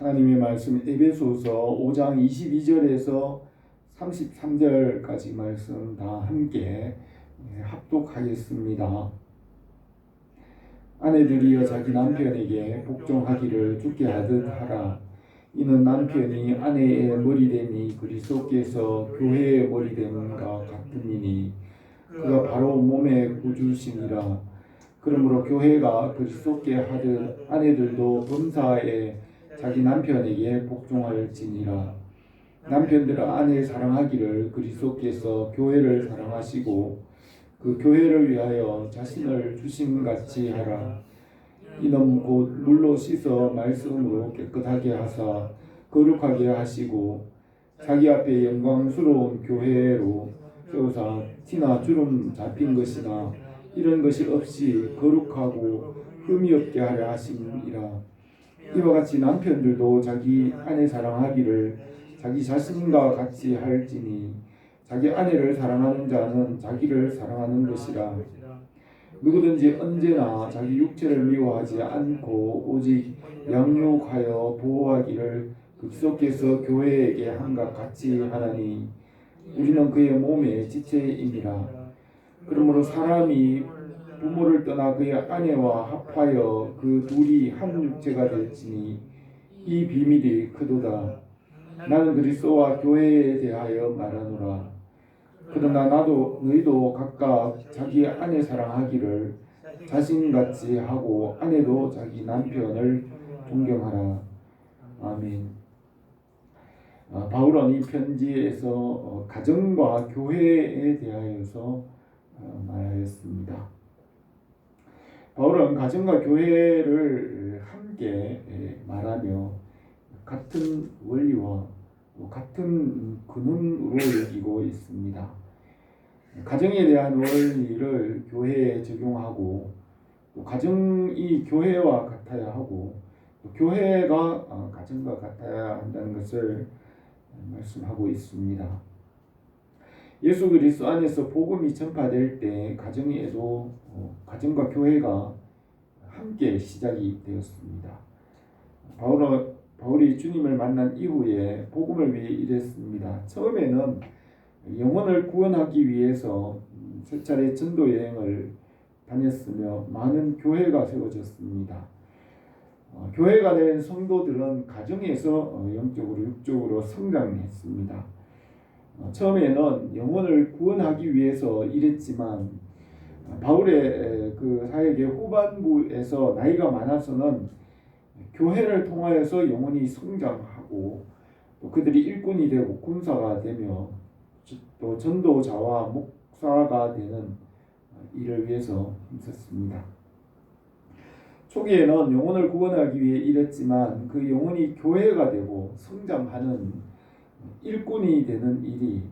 하나님의 말씀 에베소서 5장 22절에서 33절까지 말씀 다 함께 합독하겠습니다. 아내들이여 자기 남편에게 복종하기를 주께 하듯 하라. 이는 남편이 아내의 머리됨이 그리스도께서 교회의 머리됨과 같으니니 그가 바로 몸의 구주시니라. 그러므로 교회가 그리스도께 하듯 아내들도 범사에 자기 남편에게 복종할지니라. 남편들은 아내 사랑하기를 그리스도께서 교회를 사랑하시고 그 교회를 위하여 자신을 주심같이 하라. 이는 곧 물로 씻어 말씀으로 깨끗하게 하사 거룩하게 하시고 자기 앞에 영광스러운 교회로 세우사 티나 주름 잡힌 것이나 이런 것이 없이 거룩하고 흠이 없게 하려 하심이라. 이와 같이 남편들도 자기 아내 사랑하기를 자기 자신과 같이 할지니 자기 아내를 사랑하는 자는 자기를 사랑하는 것이라. 누구든지 언제나 자기 육체를 미워하지 않고 오직 양육하여 보호하기를 그리스도께서 교회에게 한것 같이 하나니 우리는 그의 몸의 지체임이라. 그러므로 사람이 부모를 떠나 그의 아내와 합하여 그 둘이 한 육체가 될지니 이 비밀이 크도다. 나는 그리스도와 교회에 대하여 말하노라. 그러나 너희도 각각 자기 아내 사랑하기를 자신같이 하고 아내도 자기 남편을 존경하라. 아멘. 바울은 이 편지에서 가정과 교회에 대하여서 말하였습니다. 바울은 가정과 교회를 함께 말하며 같은 원리와 같은 근원으로 여기고 있습니다. 가정에 대한 원리를 교회에 적용하고 가정이 교회와 같아야 하고 교회가 가정과 같아야 한다는 것을 말씀하고 있습니다. 예수 그리스도 안에서 복음이 전파될 때 가정에도 가정과 교회가 함께 시작이 되었습니다. 바울이 주님을 만난 이후에 복음을 위해 일했습니다. 처음에는 영혼을 구원하기 위해서 세 차례 전도 여행을 다녔으며 많은 교회가 세워졌습니다. 교회가 된 성도들은 가정에서 영적으로 육적으로 성장했습니다. 처음에는 영혼을 구원하기 위해서 일했지만 바울의 그 사역의 후반부에서 나이가 많아서는 교회를 통하여서 영혼이 성장하고 또 그들이 일꾼이 되고 군사가 되며 또 전도자와 목사가 되는 일을 위해서 힘썼습니다. 초기에는 영혼을 구원하기 위해 일했지만 그 영혼이 교회가 되고 성장하는 일꾼이 되는 일이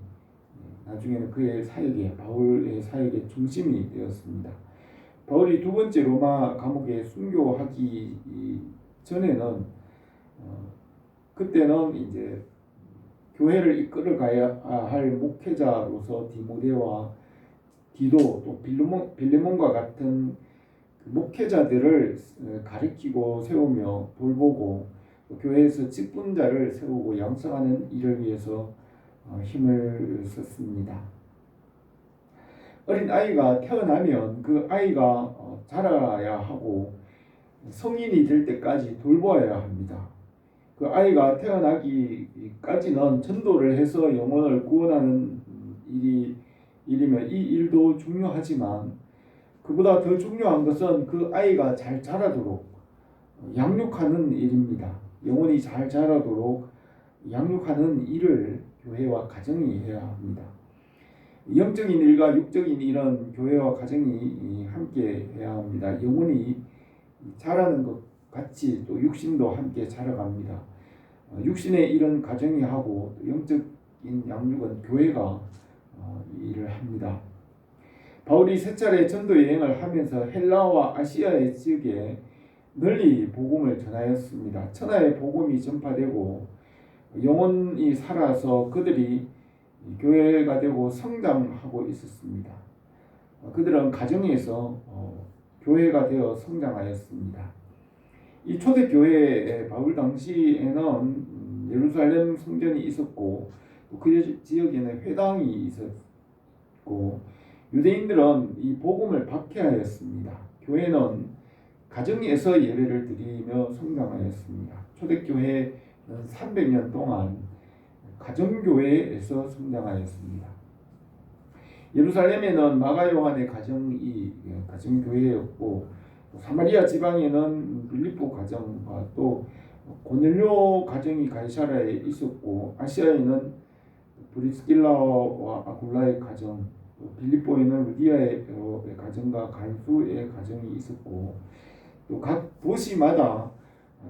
나중에는 그의 사역의 바울의 사역의 중심이 되었습니다. 바울이 두 번째 로마 감옥에 순교하기 전에는 그때는 이제 교회를 이끌어가야 할 목회자로서 디모데와 디도 또 빌레몬과 같은 목회자들을 가르치고 세우며 돌보고 교회에서 직분자를 세우고 양성하는 일을 위해서 힘을 썼습니다. 어린 아이가 태어나면 그 아이가 자라야 하고 성인이 될 때까지 돌보아야 합니다. 그 아이가 태어나기까지는 전도를 해서 영혼을 구원하는 일이면 이 일도 중요하지만 그보다 더 중요한 것은 그 아이가 잘 자라도록 양육하는 일입니다. 영혼이 잘 자라도록 양육하는 일을 교회와 가정이 해야 합니다. 영적인 일과 육적인 일은 교회와 가정이 함께 해야 합니다. 영혼이 자라는 것 같이 또 육신도 함께 자라갑니다. 육신의 일은 가정이 하고 영적인 양육은 교회가 일을 합니다. 바울이 세 차례 전도 여행을 하면서 헬라와 아시아의 지역에 널리 복음을 전하였습니다. 천하의 복음이 전파되고 영혼이 살아서 그들이 교회가 되고 성장하고 있었습니다. 그들은 가정에서 교회가 되어 성장하였습니다. 이 초대교회 바울 당시에는 예루살렘 성전이 있었고 그 지역에는 회당이 있었고 유대인들은 이 복음을 박해하였습니다. 교회는 가정에서 예배를 드리며 성장하였습니다. 초대교회는 300년 동안 가정교회에서 성장하였습니다. 예루살렘에는 마가 요한의 가정이 가정교회였고 사마리아 지방에는 빌립보 가정과 또 고넬료 가정이 가이사라에 있었고 아시아에는 브리스길라와 아굴라의 가정, 빌립보에는 루디아의 가정과 간수의 가정이 있었고 또 각 도시마다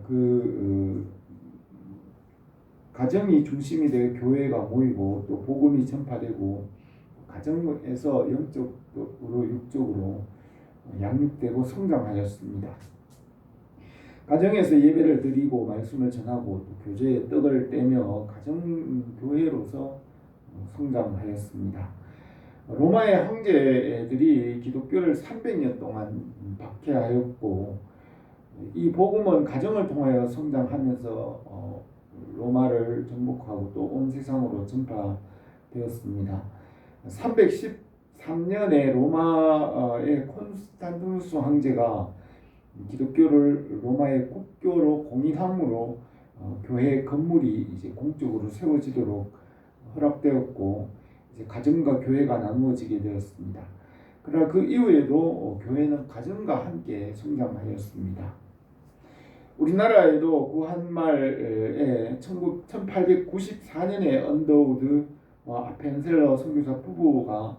그 가정이 중심이 되어 교회가 모이고 또 복음이 전파되고 가정에서 영적으로 육적으로 양육되고 성장하였습니다. 가정에서 예배를 드리고 말씀을 전하고 또 교제의 떡을 떼며 가정교회로서 성장하였습니다. 로마의 황제들이 기독교를 300년 동안 박해하였고 이 복음은 가정을 통하여 성장하면서 로마를 정복하고 또 온 세상으로 전파되었습니다. 313년에 로마의 콘스탄티누스 황제가 기독교를 로마의 국교로 공인함으로 교회 건물이 이제 공적으로 세워지도록 허락되었고 이제 가정과 교회가 나누어지게 되었습니다. 그러나 그 이후에도 교회는 가정과 함께 성장하였습니다. 우리나라에도 그 한말에 1894년에 언더우드와 아펜셀러 선교사 부부가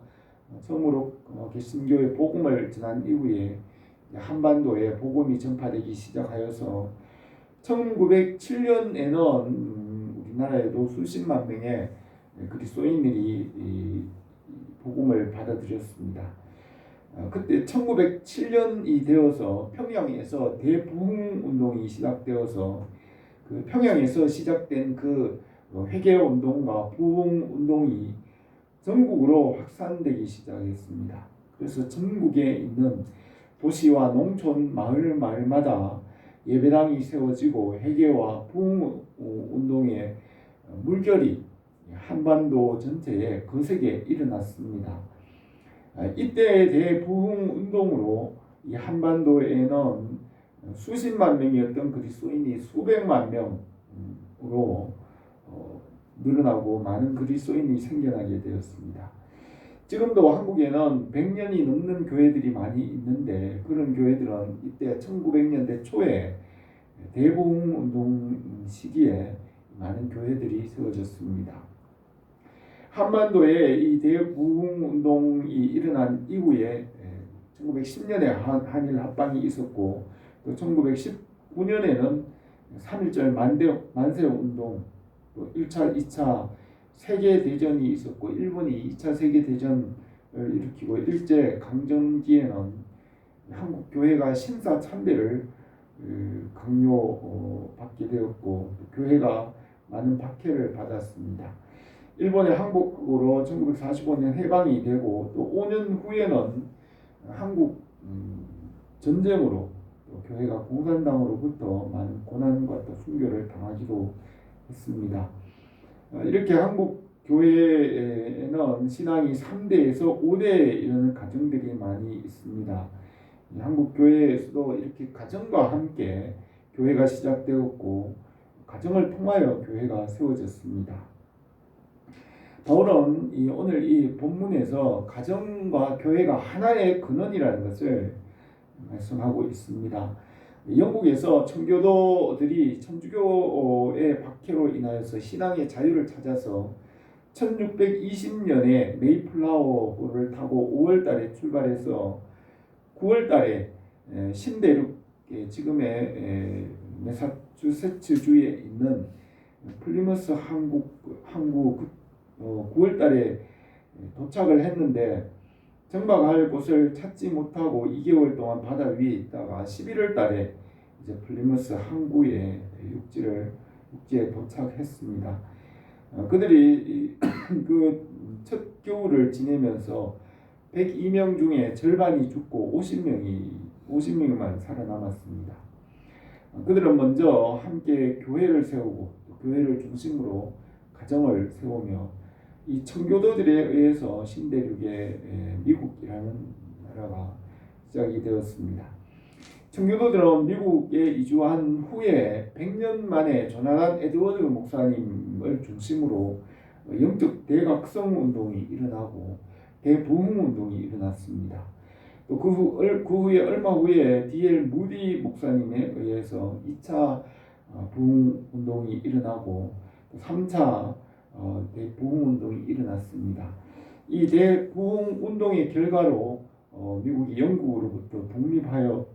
처음으로 개신교의 복음을 전한 이후에 한반도에 복음이 전파되기 시작하여서 1907년에는 우리나라에도 수십만 명의 그리스도인들이 복음을 받아들였습니다. 그때 1907년이 되어서 평양에서 대부흥 운동이 시작되어서 그 평양에서 시작된 그 회개 운동과 부흥 운동이 전국으로 확산되기 시작했습니다. 그래서 전국에 있는 도시와 농촌 마을마다 예배당이 세워지고 회개와 부흥 운동의 물결이 한반도 전체에 거세게 일어났습니다. 이때의 대부흥 운동으로 이 한반도에는 수십만 명이었던 그리스도인이 수백만 명으로 늘어나고 많은 그리스도인이 생겨나게 되었습니다. 지금도 한국에는 100년이 넘는 교회들이 많이 있는데 그런 교회들은 이때 1900년대 초에 대부흥 운동 시기에 많은 교회들이 세워졌습니다. 한반도에 이 대부흥 운동이 일어난 이후에 1910년에 한일 합방이 있었고 또 1919년에는 3.1절 만세 운동 또 1차, 2차 세계대전이 있었고 일본이 2차 세계대전을 일으키고 일제 강점기에는 한국 교회가 신사 참배를 강요받게 되었고 교회가 많은 박해를 받았습니다. 일본의 항복으로 1945년 해방이 되고 또 5년 후에는 한국 전쟁으로 또 교회가 공산당으로부터 많은 고난과 또 순교를 당하기도 했습니다. 이렇게 한국 교회에는 신앙이 3대에서 5대에 이르는 가정들이 많이 있습니다. 한국 교회에서도 이렇게 가정과 함께 교회가 시작되었고 가정을 통하여 교회가 세워졌습니다. 바울은 오늘 이 본문에서 가정과 교회가 하나의 근원이라는 것을 말씀하고 있습니다. 영국에서 청교도들이 천주교의 박해로 인하여서 신앙의 자유를 찾아서 1620년에 메이플라워를 타고 5월달에 출발해서 9월달에 신대륙 지금의 매사추세츠주에 있는 플리머스 항구 9월달에 도착을 했는데 정박할 곳을 찾지 못하고 2개월 동안 바다 위에 있다가 11월달에 이제 플리머스 항구에 육지에 도착했습니다. 그들이 그 첫 겨울을 지내면서 102명 중에 절반이 죽고 50명만 살아남았습니다. 그들은 먼저 함께 교회를 세우고 교회를 중심으로 가정을 세우며 이 청교도들에 의해서 신대륙의 미국이라는 나라가 시작이 되었습니다. 청교도들은 미국에 이주한 후에 100년 만에 조나단 에드워드 목사님을 중심으로 영적 대각성 운동이 일어나고 대부흥 운동이 일어났습니다. 또 그 후에 얼마 후에 D.L. 무디 목사님에 의해서 2차 부흥 운동이 일어나고 3차 대부흥 운동이 일어났습니다. 이 대부흥 운동의 결과로 미국이 영국으로부터 독립하여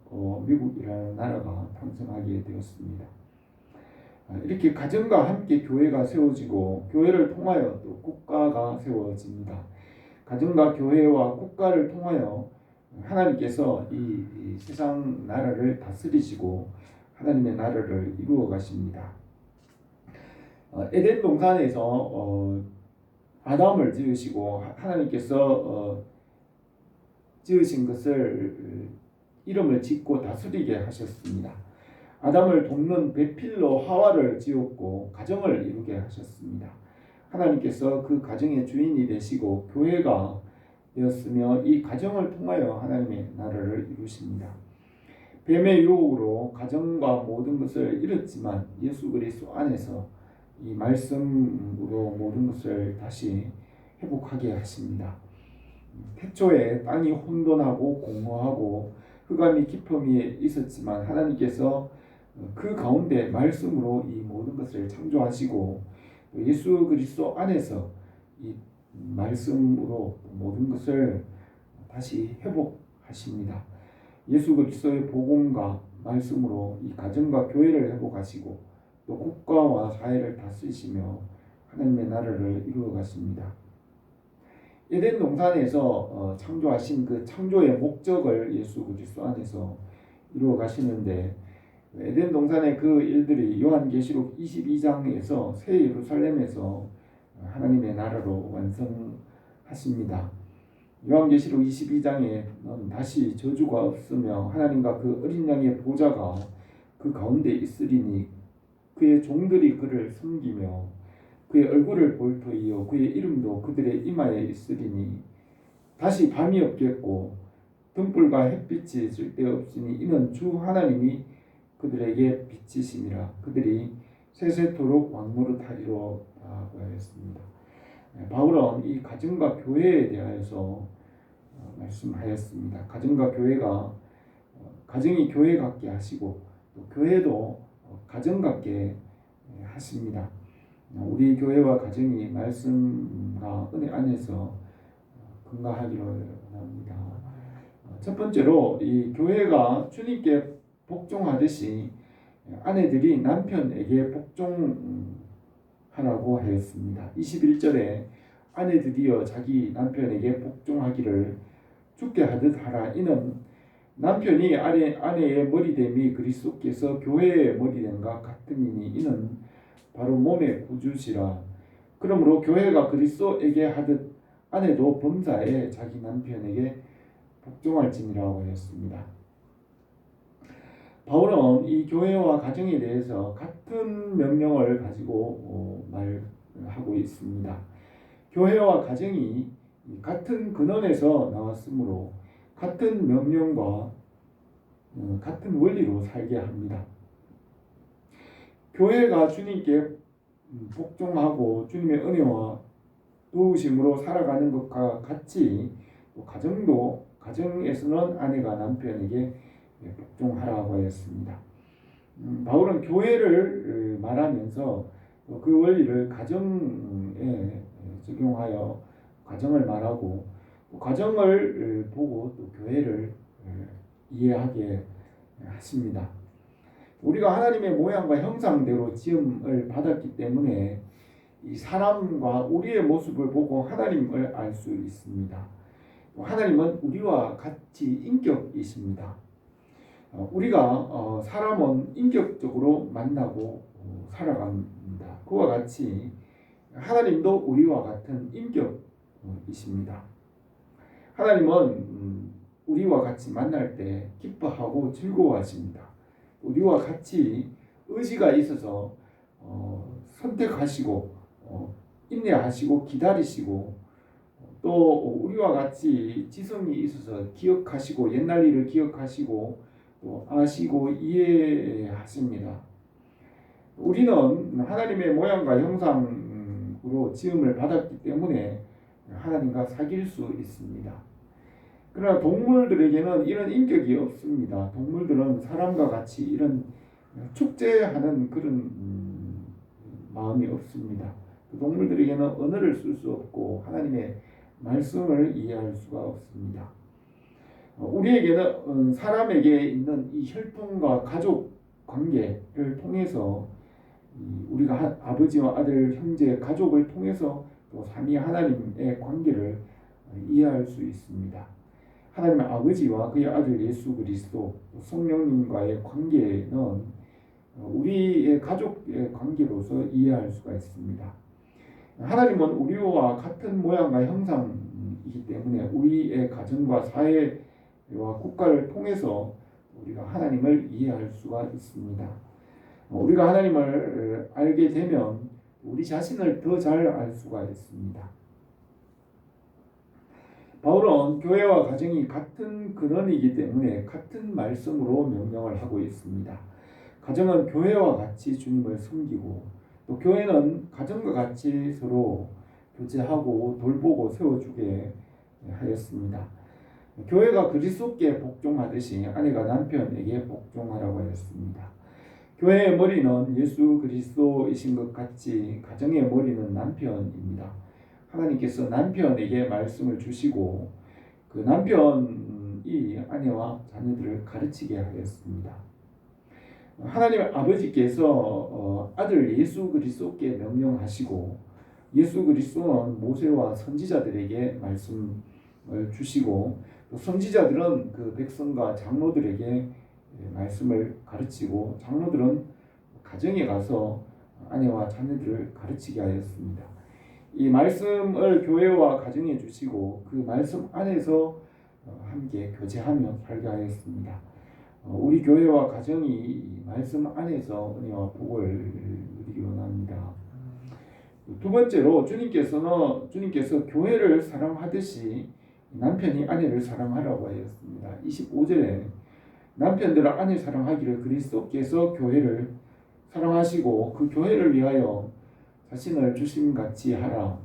미국이라는 나라가 탄생하게 되었습니다. 이렇게 가정과 함께 교회가 세워지고 교회를 통하여 또 국가가 세워집니다. 가정과 교회와 국가를 통하여 하나님께서 이 세상 나라를 다스리시고 하나님의 나라를 이루어 가십니다. 에덴 동산에서 아담을 지으시고 하나님께서 지으신 것을 이름을 짓고 다스리게 하셨습니다. 아담을 돕는 배필로 하와를 지었고 가정을 이루게 하셨습니다. 하나님께서 그 가정의 주인이 되시고 교회가 되었으며 이 가정을 통하여 하나님의 나라를 이루십니다. 뱀의 유혹으로 가정과 모든 것을 잃었지만 예수 그리스도 안에서 이 말씀으로 모든 것을 다시 회복하게 하십니다. 태초에 땅이 혼돈하고 공허하고 흑암이 깊음이 있었지만 하나님께서 그 가운데 말씀으로 이 모든 것을 창조하시고 예수 그리스도 안에서 이 말씀으로 모든 것을 다시 회복하십니다. 예수 그리스도의 복음과 말씀으로 이 가정과 교회를 회복하시고 또 국가와 사회를 다스리시며 하나님의 나라를 이루어 가십니다. 에덴 동산에서 창조하신 그 창조의 목적을 예수 그리스도 안에서 이루어 가시는데 에덴 동산의 그 일들이 요한계시록 22장에서 새 예루살렘에서 하나님의 나라로 완성하십니다. 요한계시록 22장에는 다시 저주가 없으며 하나님과 그 어린 양의 보좌가 그 가운데 있으리니 그의 종들이 그를 섬기며 그의 얼굴을 볼 터이요 그의 이름도 그들의 이마에 있으리니 다시 밤이 없겠고 등불과 햇빛이 쓸데없으니 이는 주 하나님이 그들에게 빛이시니라. 그들이 세세토록 왕노릇하리로라고 하였습니다. 바울은 이 가정과 교회에 대하여서 말씀하였습니다. 가정과 교회가 가정이 교회 같게 하시고 또 교회도 가정 같게 하십니다. 우리 교회와 가정이 말씀과 은혜 안에서 건강하기를 원합니다. 첫 번째로 이 교회가 주님께 복종하듯이 아내들이 남편에게 복종하라고 하였습니다. 21절에 아내들이여 자기 남편에게 복종하기를 주께 하듯 하라. 이는 남편이 아내의 머리됨이 그리스도께서 교회의 머리됨과 같음이니 이는 바로 몸의 구주시라. 그러므로 교회가 그리스도에게 하듯 아내도 범사에 자기 남편에게 복종할지니라고 하였습니다. 바울은 이 교회와 가정에 대해서 같은 명령을 가지고 말하고 있습니다. 교회와 가정이 같은 근원에서 나왔으므로 같은 명령과 같은 원리로 살게 합니다. 교회가 주님께 복종하고 주님의 은혜와 도우심으로 살아가는 것과 같이 가정에서는 아내가 남편에게 복종하라고 하였습니다. 바울은 교회를 말하면서 그 원리를 가정에 적용하여 가정을 말하고 가정을 보고 또 교회를 이해하게 하십니다. 우리가 하나님의 모양과 형상대로 지음을 받았기 때문에 이 사람과 우리의 모습을 보고 하나님을 알 수 있습니다. 하나님은 우리와 같이 인격이십니다. 우리가 사람은 인격적으로 만나고 살아갑니다. 그와 같이 하나님도 우리와 같은 인격이십니다. 하나님은 우리와 같이 만날 때 기뻐하고 즐거워하십니다. 우리와 같이 의지가 있어서 선택하시고 인내하시고 기다리시고 또 우리와 같이 지성이 있어서 기억하시고 옛날 일을 기억하시고 또 아시고 이해하십니다. 우리는 하나님의 모양과 형상으로 지음을 받았기 때문에 하나님과 사귈 수 있습니다. 그러나 동물들에게는 이런 인격이 없습니다. 동물들은 사람과 같이 이런 축제하는 그런 마음이 없습니다. 동물들에게는 언어를 쓸 수 없고 하나님의 말씀을 이해할 수가 없습니다. 우리에게는 사람에게 있는 이 혈통과 가족 관계를 통해서 우리가 아버지와 아들, 형제, 가족을 통해서 또 삼위 하나님의 관계를 이해할 수 있습니다. 하나님의 아버지와 그의 아들 예수 그리스도, 성령님과의 관계는 우리의 가족의 관계로서 이해할 수가 있습니다. 하나님은 우리와 같은 모양과 형상이기 때문에 우리의 가정과 사회와 국가를 통해서 우리가 하나님을 이해할 수가 있습니다. 우리가 하나님을 알게 되면 우리 자신을 더 잘 알 수가 있습니다. 바울은 교회와 가정이 같은 근원이기 때문에 같은 말씀으로 명령을 하고 있습니다. 가정은 교회와 같이 주님을 섬기고 또 교회는 가정과 같이 서로 교제하고 돌보고 세워주게 하였습니다. 교회가 그리스도께 복종하듯이 아내가 남편에게 복종하라고 하였습니다. 교회의 머리는 예수 그리스도이신 것 같이 가정의 머리는 남편입니다. 하나님께서 남편에게 말씀을 주시고 그 남편이 아내와 자녀들을 가르치게 하였습니다. 하나님 아버지께서 아들 예수 그리스도께 명령하시고 예수 그리스도는 모세와 선지자들에게 말씀을 주시고 또 선지자들은 그 백성과 장로들에게 말씀을 가르치고 장로들은 가정에 가서 아내와 자녀들을 가르치게 하였습니다. 이 말씀을 교회와 가정에 주시고 그 말씀 안에서 함께 교제하며 살게 하였습니다. 우리 교회와 가정이 이 말씀 안에서 은혜와 복을 누리기 원합니다. 두 번째로 주님께서 교회를 사랑하듯이 남편이 아내를 사랑하라고 하였습니다. 25절에 남편들은 아내 사랑하기를 그리스도께서 교회를 사랑하시고 그 교회를 위하여 자신을 주심같이 하라.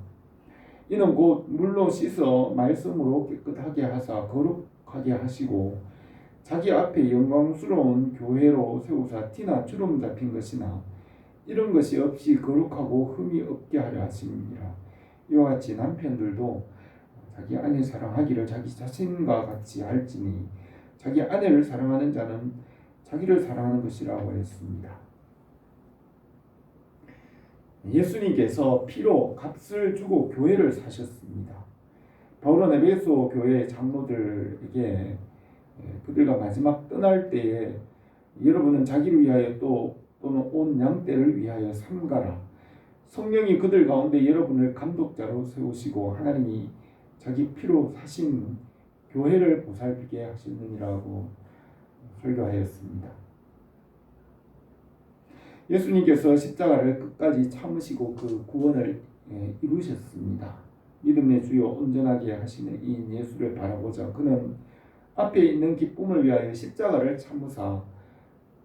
이는 곧 물로 씻어 말씀으로 깨끗하게 하사 거룩하게 하시고 자기 앞에 영광스러운 교회로 세우사 티나 주름 잡힌 것이나 이런 것이 없이 거룩하고 흠이 없게 하려 하심이니라. 이와 같이 남편들도 자기 아내 사랑하기를 자기 자신과 같이 할지니 자기 아내를 사랑하는 자는 자기를 사랑하는 것이라고 했습니다. 예수님께서 피로 값을 주고 교회를 사셨습니다. 바울은 에베소 교회 장로들에게 그들과 마지막 떠날 때에 여러분은 자기를 위하여 또는 온 양떼를 위하여 삼가라. 성령이 그들 가운데 여러분을 감독자로 세우시고 하나님이 자기 피로 사신 교회를 보살피게 하시느니라고 설교하였습니다. 예수님께서 십자가를 끝까지 참으시고 그 구원을 이루셨습니다. 믿음의 주요 온전하게 하시는 이 예수를 바라보자 그는 앞에 있는 기쁨을 위하여 십자가를 참으사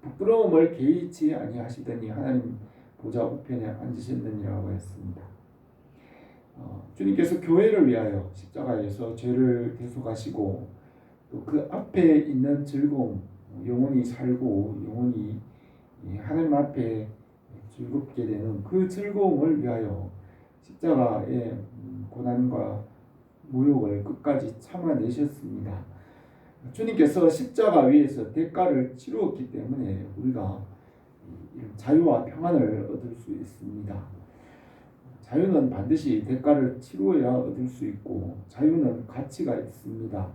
부끄러움을 개의치 아니하시더니 하나님 보좌 우편에 앉으셨느니라고 했습니다. 주님께서 교회를 위하여 십자가에서 죄를 대속하시고 또 그 앞에 있는 즐거움, 영원히 살고 영원히 하나님 앞에 즐겁게 되는 그 즐거움을 위하여 십자가의 고난과 모욕을 끝까지 참아내셨습니다. 주님께서 십자가 위에서 대가를 치루었기 때문에 우리가 자유와 평안을 얻을 수 있습니다. 자유는 반드시 대가를 치루어야 얻을 수 있고 자유는 가치가 있습니다.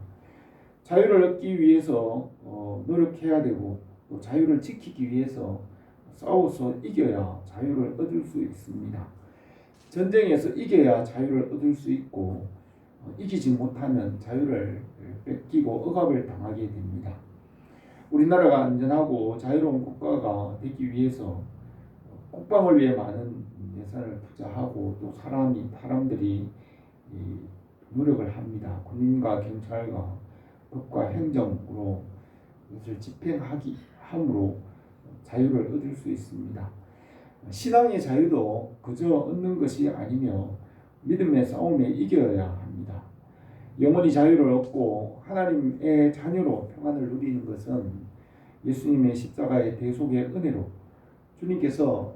자유를 얻기 위해서 노력해야 되고 또 자유를 지키기 위해서 싸워서 이겨야 자유를 얻을 수 있습니다. 전쟁에서 이겨야 자유를 얻을 수 있고 이기지 못하면 자유를 뺏기고 억압을 당하게 됩니다. 우리나라가 안전하고 자유로운 국가가 되기 위해서 국방을 위해 많은 예산을 투자하고 또 사람들이 노력을 합니다. 군인과 경찰과 법과 행정으로 이것을 집행하기 함으로 자유를 얻을 수 있습니다. 신앙의 자유도 그저 얻는 것이 아니며 믿음의 싸움에 이겨야 합니다. 영원히 자유를 얻고 하나님의 자녀로 평안을 누리는 것은 예수님의 십자가의 대속의 은혜로 주님께서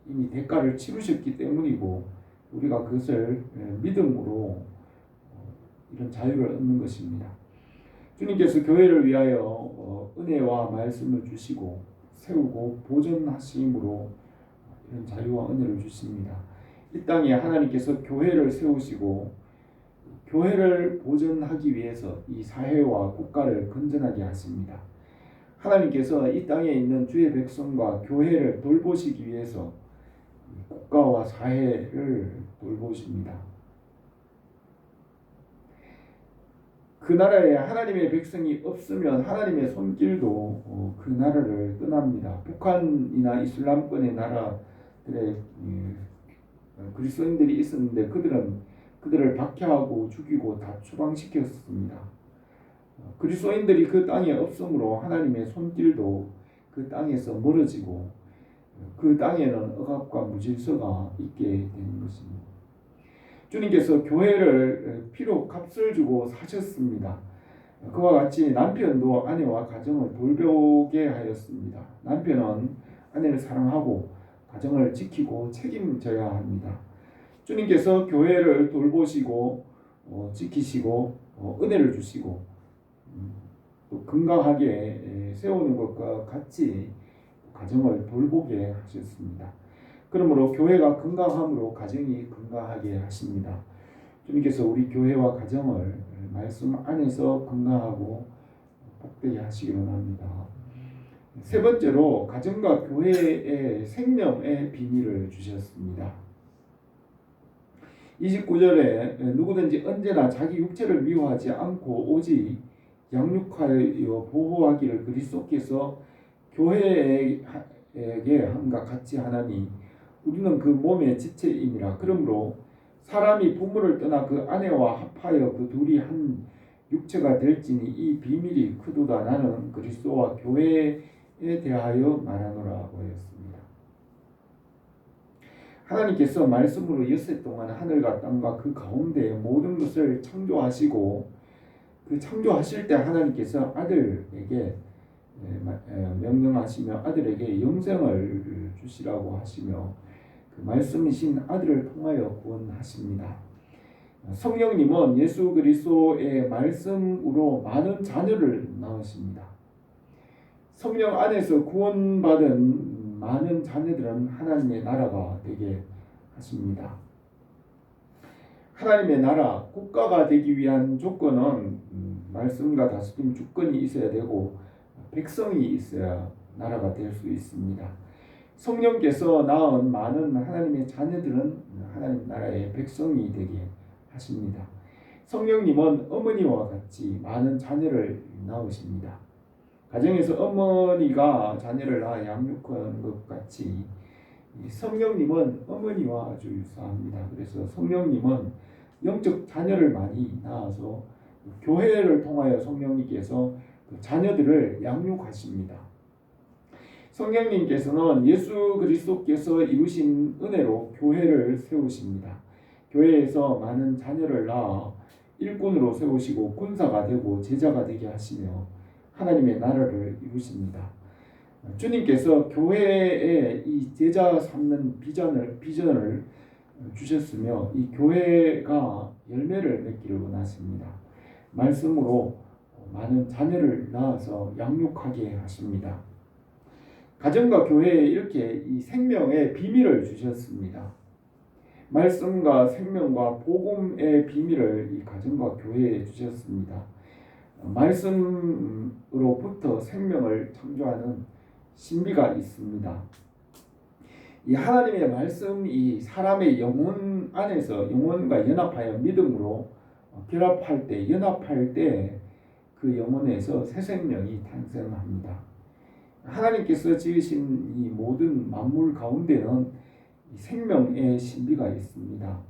이미 대가를 치르셨기 때문이고 우리가 그것을 믿음으로 이런 자유를 얻는 것입니다. 주님께서 교회를 위하여 은혜와 말씀을 주시고 세우고 보존하심으로 이런 자유와 은혜를 주십니다. 이 땅에 하나님께서 교회를 세우시고 교회를 보존하기 위해서 이 사회와 국가를 건전하게 하십니다. 하나님께서 이 땅에 있는 주의 백성과 교회를 돌보시기 위해서 국가와 사회를 돌보십니다. 그 나라에 하나님의 백성이 없으면 하나님의 손길도 그 나라를 떠납니다. 북한이나 이슬람권의 나라들의 그리스도인들이 있었는데 그들을 박해하고 죽이고 다 추방시켰습니다. 그리스도인들이 그 땅에 없으므로 하나님의 손길도 그 땅에서 멀어지고 그 땅에는 억압과 무질서가 있게 되는 것입니다. 주님께서 교회를 피로 값을 주고 사셨습니다. 그와 같이 남편도 아내와 가정을 돌보게 하였습니다. 남편은 아내를 사랑하고 가정을 지키고 책임져야 합니다. 주님께서 교회를 돌보시고 지키시고 은혜를 주시고 또 건강하게 세우는 것과 같이 가정을 돌보게 하셨습니다. 그러므로 교회가 건강함으로 가정이 건강하게 하십니다. 주님께서 우리 교회와 가정을 말씀 안에서 건강하고 복되게 하시기를 원합니다. 세 번째로 가정과 교회의 생명의 비밀을 주셨습니다. 29절에 누구든지 언제나 자기 육체를 미워하지 않고 오직 양육하여 보호하기를 그리스도께서 교회에게 함과 같이 하나니 우리는 그 몸의 지체이니라. 그러므로 사람이 부모를 떠나 그 아내와 합하여 그 둘이 한 육체가 될지니 이 비밀이 크도다. 나는 그리스도와 교회에 대하여 말하노라고 하였습니다. 하나님께서 말씀으로 엿새 동안 하늘과 땅과 그 가운데 모든 것을 창조하시고 그 창조하실 때 하나님께서 아들에게 명령하시며 아들에게 영생을 주시라고 하시며 그 말씀이신 아들을 통하여 구원하십니다. 성령님은 예수 그리스도의 말씀으로 많은 자녀를 낳으십니다. 성령 안에서 구원받은 많은 자녀들은 하나님의 나라가 되게 하십니다. 하나님의 나라, 국가가 되기 위한 조건은 말씀과 다스림 주권이 있어야 되고 백성이 있어야 나라가 될 수 있습니다. 성령께서 낳은 많은 하나님의 자녀들은 하나님 나라의 백성이 되게 하십니다. 성령님은 어머니와 같이 많은 자녀를 낳으십니다. 가정에서 어머니가 자녀를 낳아 양육하는 것 같이 성령님은 어머니와 아주 유사합니다. 그래서 성령님은 영적 자녀를 많이 낳아서 교회를 통하여 성령님께서 그 자녀들을 양육하십니다. 성령님께서는 예수 그리스도께서 이루신 은혜로 교회를 세우십니다. 교회에서 많은 자녀를 낳아 일꾼으로 세우시고 군사가 되고 제자가 되게 하시며 하나님의 나라를 이루십니다. 주님께서 교회에 이 제자 삼는 비전을 주셨으며 이 교회가 열매를 맺기를 원하십니다. 말씀으로 많은 자녀를 낳아서 양육하게 하십니다. 가정과 교회에 이렇게 이 생명의 비밀을 주셨습니다. 말씀과 생명과 복음의 비밀을 이 가정과 교회에 주셨습니다. 말씀으로부터 생명을 창조하는 신비가 있습니다. 이 하나님의 말씀이 사람의 영혼 안에서 영혼과 연합하여 믿음으로 결합할 때, 연합할 때 그 영혼에서 새 생명이 탄생합니다. 하나님께서 지으신 이 모든 만물 가운데는 이 생명의 신비가 있습니다.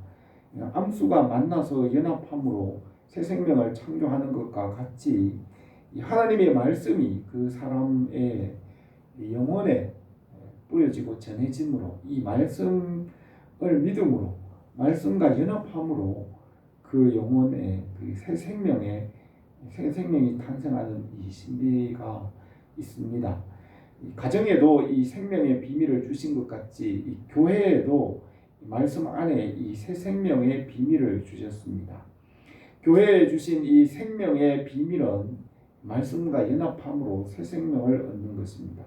암수가 만나서 연합함으로 새 생명을 창조하는 것과 같이 이 하나님의 말씀이 그 사람의 영혼에 뿌려지고 전해짐으로 이 말씀을 믿음으로 말씀과 연합함으로 그 영혼에 그 새 생명이 탄생하는 이 신비가 있습니다. 이 가정에도 이 생명의 비밀을 주신 것 같이 이 교회에도 말씀 안에 이 새 생명의 비밀을 주셨습니다. 교회에 주신 이 생명의 비밀은 말씀과 연합함으로 새 생명을 얻는 것입니다.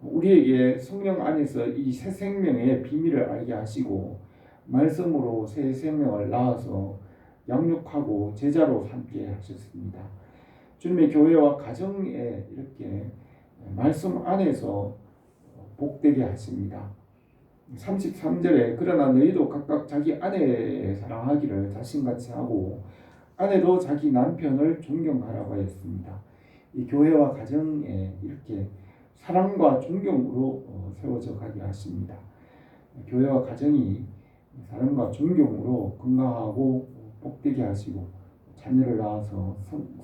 우리에게 성령 안에서 이 새 생명의 비밀을 알게 하시고 말씀으로 새 생명을 낳아서 양육하고 제자로 삼게 하셨습니다. 주님의 교회와 가정에 이렇게 말씀 안에서 복되게 하십니다. 33절에 그러나 너희도 각각 자기 아내 사랑하기를 자신같이 하고 아내도 자기 남편을 존경하라고 하였습니다. 이 교회와 가정에 이렇게 사랑과 존경으로 세워져 가게 하십니다. 교회와 가정이 사랑과 존경으로 건강하고 복되게 하시고 자녀를 낳아서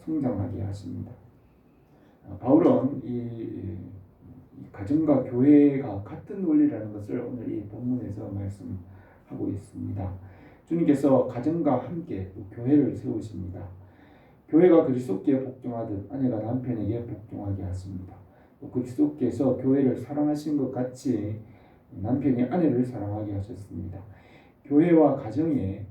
성장하게 하십니다. 바울은 이 가정과 교회가 같은 원리라는 것을 오늘 이 본문에서 말씀하고 있습니다. 주님께서 가정과 함께 또 교회를 세우십니다. 교회가 그리스도께 복종하듯 아내가 남편에게 복종하게 하십니다. 또 그리스도께서 교회를 사랑하신 것 같이 남편이 아내를 사랑하게 하셨습니다. 교회와 가정에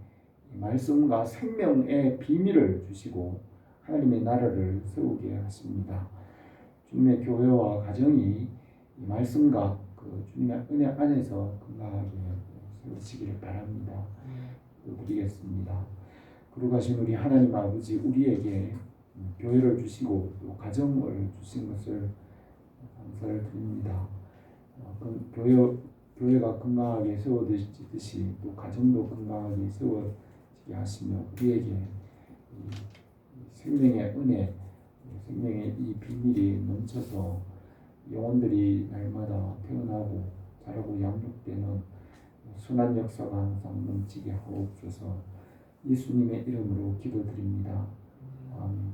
말씀과 생명의 비밀을 주시고 하나님의 나라를 세우게 하십니다. 주님의 교회와 가정이 말씀과 그 주님의 은혜 안에서 건강하게 세우시기를 바랍니다. 드리겠습니다. 거룩하신 우리 하나님 아버지, 우리에게 교회를 주시고 또 가정을 주신 것을 감사를 드립니다. 교회가 건강하게 세워지듯이 또 가정도 건강하게 세워지게 하시며 우리에게 생명의 은혜, 생명의 이 비밀이 넘쳐서 영혼들이 날마다 태어나고 자라고 양육되는 순환 역사가 항상 넘치게 하옵소서. 예수님의 이름으로 기도드립니다. 아멘.